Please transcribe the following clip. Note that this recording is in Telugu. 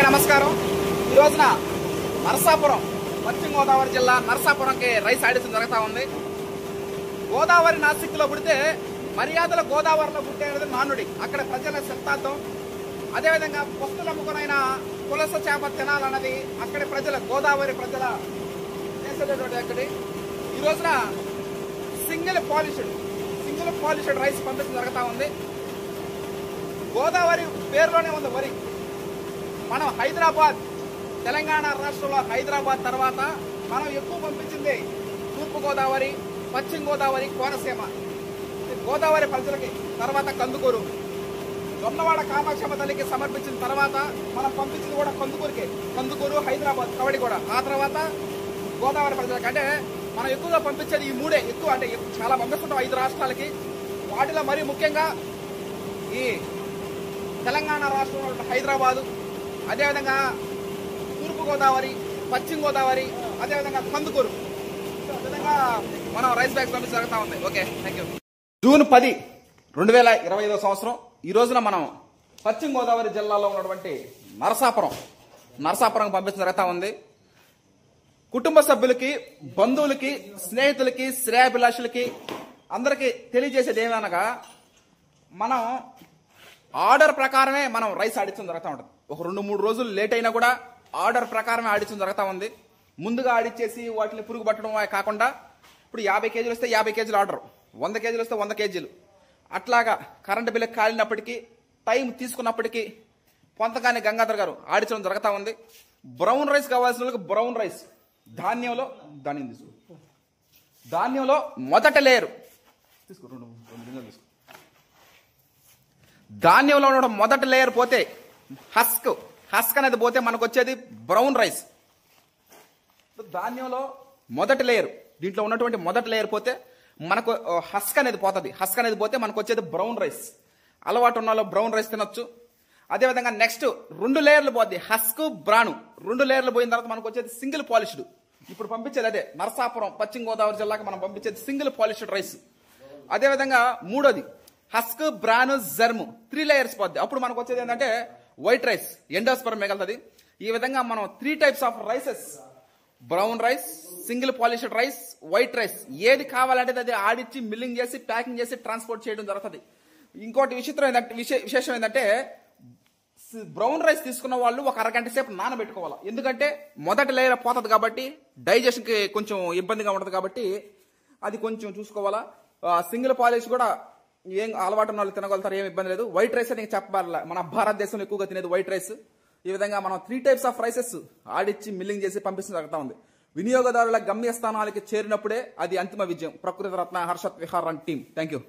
నమస్కారం. ఈ రోజున నరసాపురం, పశ్చిమ గోదావరి జిల్లా నరసాపురంకి రైస్ ఆడిషన్ జరుగుతూ ఉంది. గోదావరి నాసిక్లో పుడితే మర్యాదల గోదావరిలో పుట్టే అనేది నానుడి. అక్కడ ప్రజల సిద్ధాంతం. అదేవిధంగా పొస్తులు అమ్ముకునైనా పులస చేప తినాలన్నది అక్కడి ప్రజల, గోదావరి ప్రజల చేసేటటువంటి అక్కడి. ఈ రోజున సింగిల్ పాలిష్డ్ రైస్ పంపించడం జరుగుతూ ఉంది. గోదావరి పేరులోనే ఉంది వరి. మనం హైదరాబాద్, తెలంగాణ రాష్ట్రంలో హైదరాబాద్ తర్వాత మనం ఎక్కువ పంపించింది తూర్పు గోదావరి, పశ్చిమ గోదావరి, కోనసీమ. గోదావరి ప్రజలకి తర్వాత కందుకూరు, జొన్నవాడ కామాక్షమ్మ తల్లికి సమర్పించిన తర్వాత మనం పంపించింది కూడా కందుకూరు, హైదరాబాద్, కవడిగూడ. ఆ తర్వాత గోదావరి ప్రజలకి. అంటే మనం ఎక్కువగా పంపించేది ఈ మూడే ఎక్కువ. అంటే చాలా పంపిస్తుంటాం 5 రాష్ట్రాలకి. వాటిలో మరీ ముఖ్యంగా ఈ తెలంగాణ రాష్ట్రంలో హైదరాబాదు, అదేవిధంగా తూర్పు గోదావరి, పశ్చిమ గోదావరి, అదేవిధంగా కందుకూరు. విధంగా మనం రైస్ బ్యాగ్స్ పంపించి జరుగుతూ ఉంది. Okay, thank you. జూన్ 10, 2025 సంవత్సరం. ఈ రోజున మనం పశ్చిమ గోదావరి జిల్లాలో ఉన్నటువంటి నరసాపురం పంపించడం జరుగుతూ ఉంది. కుటుంబ సభ్యులకి, బంధువులకి, స్నేహితులకి, శ్రేయాభిలాషులకి అందరికీ తెలియజేసేది ఏమనగా, మనం ఆర్డర్ ప్రకారమే మనం రైస్ ఆడించడం జరుగుతూ ఉంటుంది. ఒక 2-3 రోజులు లేట్ అయినా కూడా ఆర్డర్ ప్రకారమే ఆడించడం జరుగుతూ ఉంది. ముందుగా ఆడిచ్చేసి వాటిని పురుగు పట్టడం కాకుండా, ఇప్పుడు 50 కేజీలు వస్తే 50 కేజీలు ఆర్డర్, 100 కేజీలు వస్తే 100 కేజీలు. అట్లాగా కరెంటు బిల్లు కాలినప్పటికీ, టైం తీసుకున్నప్పటికీ పొంతకాని గంగాధర్ గారు ఆడించడం జరుగుతూ ఉంది. బ్రౌన్ రైస్ కావాల్సిన వాళ్ళకి బ్రౌన్ రైస్, ధాన్యంలో మొదటి లేయరు తీసుకో, 2 గింజలు తీసుకో. ధాన్యంలో ఉన్న మొదటి లేయర్ పోతే హస్క్ అనేది పోతే మనకు వచ్చేది బ్రౌన్ రైస్. ధాన్యంలో మొదటి లేయర్, దీంట్లో ఉన్నటువంటి మొదటి లేయర్ పోతే మనకు హస్క్ అనేది పోతుంది. హస్క్ అనేది పోతే మనకు వచ్చేది బ్రౌన్ రైస్. అలవాటు ఉన్న వాళ్ళు బ్రౌన్ రైస్ తినొచ్చు. అదేవిధంగా నెక్స్ట్ 2 లేయర్లు పోద్ది, హస్క్, బ్రాను. 2 లేయర్లు పోయిన తర్వాత మనకు వచ్చేది సింగిల్ పాలిష్డ్. ఇప్పుడు పంపించేది అదే నరసాపురం, పశ్చిమ గోదావరి జిల్లాకి మనం పంపించేది సింగిల్ పాలిష్డ్ రైస్. అదేవిధంగా మూడోది హస్క్, బ్రాను, జర్ము 3 లేయర్స్ పోద్ది. అప్పుడు మనకు వచ్చేది ఏంటంటే వైట్ రైస్, ఎండోస్పర్మ్ మిగలుతుంది. ఈ విధంగా మనం 3 types of rices, brown rice, single polished rice, white rice, ఏది కావాలంటే అది ఆడిచ్చి మిల్లింగ్ చేసి ప్యాకింగ్ చేసి ట్రాన్స్పోర్ట్ చేయడం జరుగుతుంది. ఇంకోటి విశేషం ఏంటంటే, బ్రౌన్ రైస్ తీసుకున్న వాళ్ళు ఒక అరగంట సేపు నానబెట్టుకోవాలి. ఎందుకంటే మొదటి లేయర్ పోతుంది కాబట్టి డైజెషన్కి కొంచెం ఇబ్బందిగా ఉంటుంది కాబట్టి అది కొంచెం చూసుకోవాలా. సింగిల్ పాలిష్ కూడా ఏం అలవాటు ఉన్న వాళ్ళు తినగలుగుతారు, ఏం ఇబ్బంది లేదు. వైట్ రైస్ అని చెప్పాలి, మన భారతదేశంలో ఎక్కువగా తినేది వైట్ రైస్. ఈ విధంగా మనం 3 టైప్స్ ఆఫ్ రైసెస్ ఆడిచ్చి మిల్లింగ్ చేసి పంపించడం జరుగుతూ ఉంది. వినియోగదారుల గమ్యస్థానాలకి చేరినప్పుడే అది అంతిమ విజయం. ప్రకృతి రత్న హర్షత్ విహార్ టీమ్. Thank you.